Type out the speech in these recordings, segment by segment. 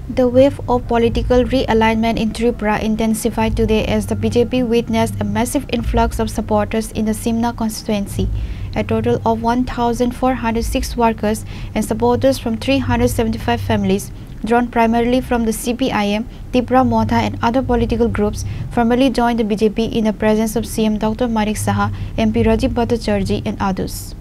The wave of political realignment in Tripura intensified today as the BJP witnessed a massive influx of supporters in the Simna constituency. A total of 1,406 workers and supporters from 375 families, drawn primarily from the CPIM, Tripura Motha and other political groups, formally joined the BJP in the presence of CM Dr. Manik Saha, MP Rajib Bhattacharjee and others.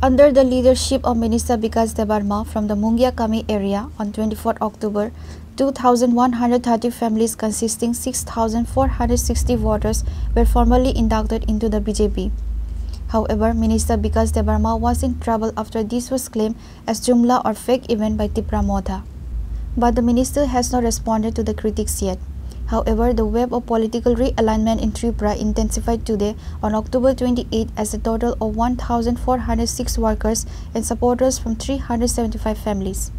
Under the leadership of Minister Vikas Debarma from the Mungia Kami area on 24 October, 2,130 families consisting 6,460 voters were formally inducted into the BJP. However, Minister Vikas Debarma was in trouble after this was claimed as jumla or fake event by Tripura Motha. But the minister has not responded to the critics yet. However, the wave of political realignment in Tripura intensified today on October 28 as a total of 1,406 workers and supporters from 375 families.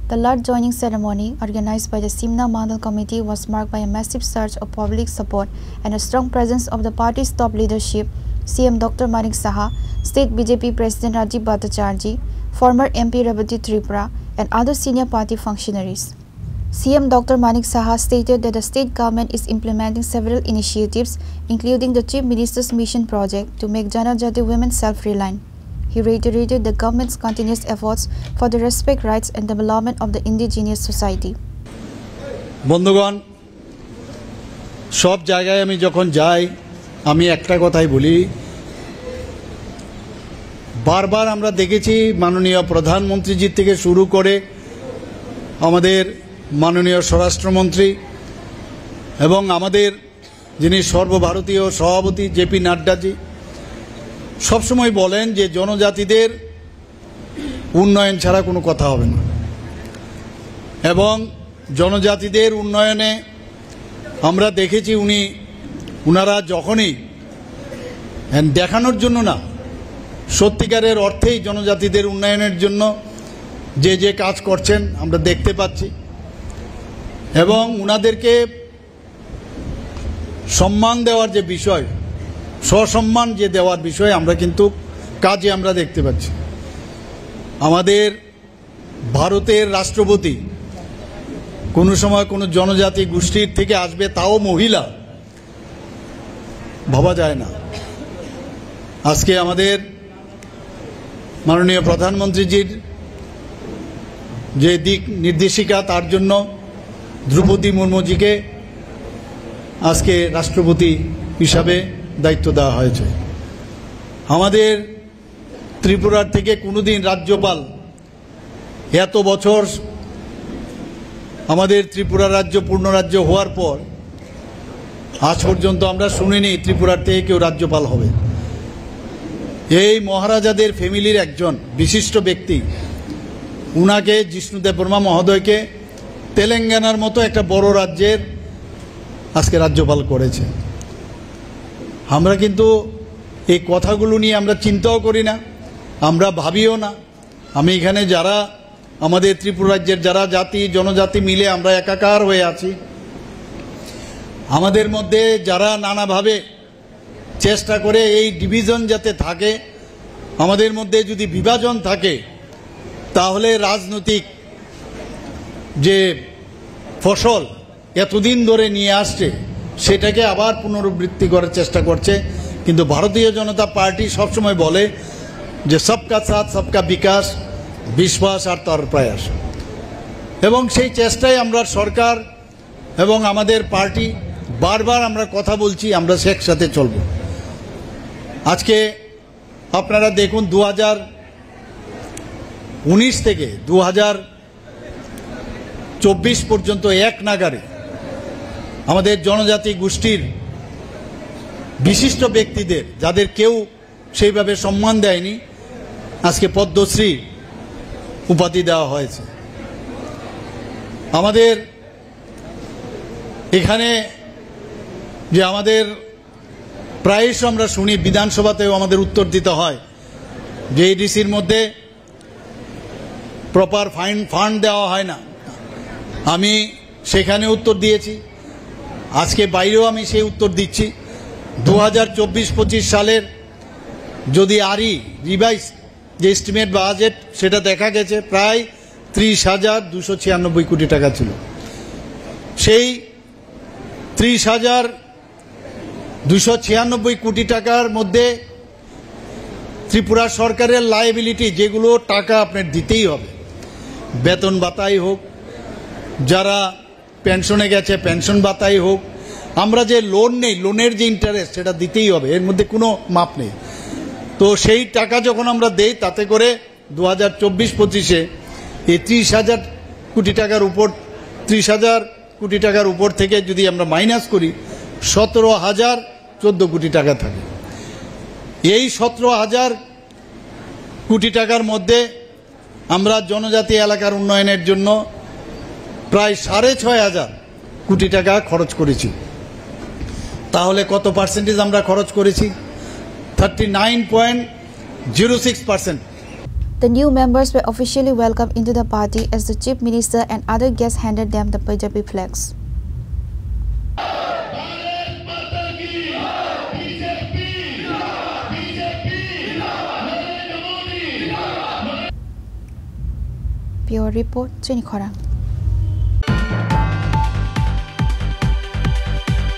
The large joining ceremony, organized by the Simna Mandal Committee, was marked by a massive surge of public support and a strong presence of the party's top leadership, CM Dr. Manik Saha, State BJP President Rajib Bhattacharjee, former MP Rebati Tripura, and other senior party functionaries. CM Dr. Manik Saha stated that the state government is implementing several initiatives, including the Chief Minister's Mission Project to make Janajati women self-reliant. He reiterated the government's continuous efforts for the respect rights and development of the indigenous society. বন্ধুগণ, সব জায়গায় আমি যখন যাই আমি একটা কথাই বলি, বারবার আমরা দেখেছি মাননীয় প্রধানমন্ত্রীজি থেকে শুরু করে আমাদের মাননীয় স্বরাষ্ট্রমন্ত্রী এবং আমাদের যিনি সর্বভারতীয় সভাপতি জেপি নাড্ডাজি সবসময় বলেন যে জনজাতিদের উন্নয়ন ছাড়া কোনো কথা হবে না এবং জনজাতিদের উন্নয়নে আমরা দেখেছি উনারা যখনই দেখানোর জন্য না, সত্যিকারের অর্থেই জনজাতিদের উন্নয়নের জন্য যে কাজ করছেন আমরা দেখতে পাচ্ছি এবং উনাদেরকে সম্মান দেওয়ার যে বিষয়, সসম্মান যে দেওয়ার বিষয় আমরা কিন্তু কাজে আমরা দেখতে পাচ্ছি। আমাদের ভারতের রাষ্ট্রপতি কোনো সময় কোনো জনজাতি গোষ্ঠীর থেকে আসবে, তাও মহিলা, ভাবা যায় না। আজকে আমাদের মাননীয় প্রধানমন্ত্রীজির যে দিক নির্দেশিকা, তার জন্য দ্রৌপদী মুর্মুজিকে আজকে রাষ্ট্রপতি হিসাবে দায়িত্ব দেওয়া হয়েছে। আমাদের ত্রিপুরার থেকে কোনোদিন রাজ্যপাল, এত বছর আমাদের ত্রিপুরা রাজ্য পূর্ণ রাজ্য হওয়ার পর আজ পর্যন্ত আমরা শুনিনি ত্রিপুরার থেকে কেউ রাজ্যপাল হবে। এই মহারাজাদের ফ্যামিলির একজন বিশিষ্ট ব্যক্তি, উনাকে জিষ্ণু দেববর্মা মহোদয়কে তেলেঙ্গানার মতো একটা বড় রাজ্যের আজকে রাজ্যপাল করেছে। আমরা কিন্তু এই কথাগুলো নিয়ে আমরা চিন্তাও করি না, আমরা ভাবিও না। আমি এখানে যারা আমাদের ত্রিপুরা রাজ্যের যারা জাতি জনজাতি মিলে আমরা একাকার হয়ে আছি, আমাদের মধ্যে যারা নানাভাবে চেষ্টা করে এই ডিভিশন যাতে থাকে, আমাদের মধ্যে যদি বিভাজন থাকে, তাহলে রাজনৈতিক যে ফসল এতদিন ধরে নিয়ে আসছে সেটাকে আবার পুনরাবৃত্তি করার চেষ্টা করছে। কিন্তু ভারতীয় জনতা পার্টি সবসময় বলে যে সবকা সাথ সবকা বিকাশ, বিশ্বাস আর তার প্রয়াস, এবং সেই চেষ্টায় আমরা সরকার এবং আমাদের পার্টি বারবার আমরা কথা বলছি, আমরা একসাথে চলব। আজকে আপনারা দেখুন 2019 থেকে 2024 পর্যন্ত এক নাগারে আমাদের জনজাতি গোষ্ঠীর বিশিষ্ট ব্যক্তিদের, যাদের কেউ সেইভাবে সম্মান দেয়নি, আজকে পদ্মশ্রী উপাধি দেওয়া হয়েছে। আমাদের এখানে যে আমাদের প্রায়শ আমরা শুনি, বিধানসভাতেও আমাদের উত্তর দিতে হয় যে এডিসির মধ্যে প্রপার ফান্ড দেওয়া হয় না। আমি সেখানে উত্তর দিয়েছি আজকে বাইরেও আমি সেই উত্তর দিচ্ছি 2024-25 সালের যদি রিভাইজ যে এস্টিমেট বাজেট সেটা দেখা গেছে প্রায় 30,296 কোটি টাকা ছিল। সেই 30,296 কোটি টাকার মধ্যে ত্রিপুরা সরকারের লায়াবিলিটি যেগুলো টাকা আপনার দিতেই হবে, বেতন ভাতাই হোক, যারা পেনশনে গেছে পেনশন ভাতাই হোক, আমরা যে লোন নেই লোনের যে ইন্টারেস্ট সেটা দিতেই হবে, এর মধ্যে কোনো মাপ নেই। তো সেই টাকা যখন আমরা দেই তাতে করে 2024-25-এ এই 30,000 কোটি টাকার উপর 30,000 কোটি টাকার উপর থেকে যদি আমরা মাইনাস করি 17,014 কোটি টাকা থাকে। এই 17,000 কোটি টাকার মধ্যে আমরা জনজাতি এলাকার উন্নয়নের জন্য প্রায় 6,500 কোটি টাকা খরচ করেছি। তাহলে কত পার্সেন্টেজ আমরা খরচ করেছি? 39.06%। The new members were officially welcomed into the party as the Chief Minister and other guests handed them the Punjabi flags. Pure Report, Chini Khora.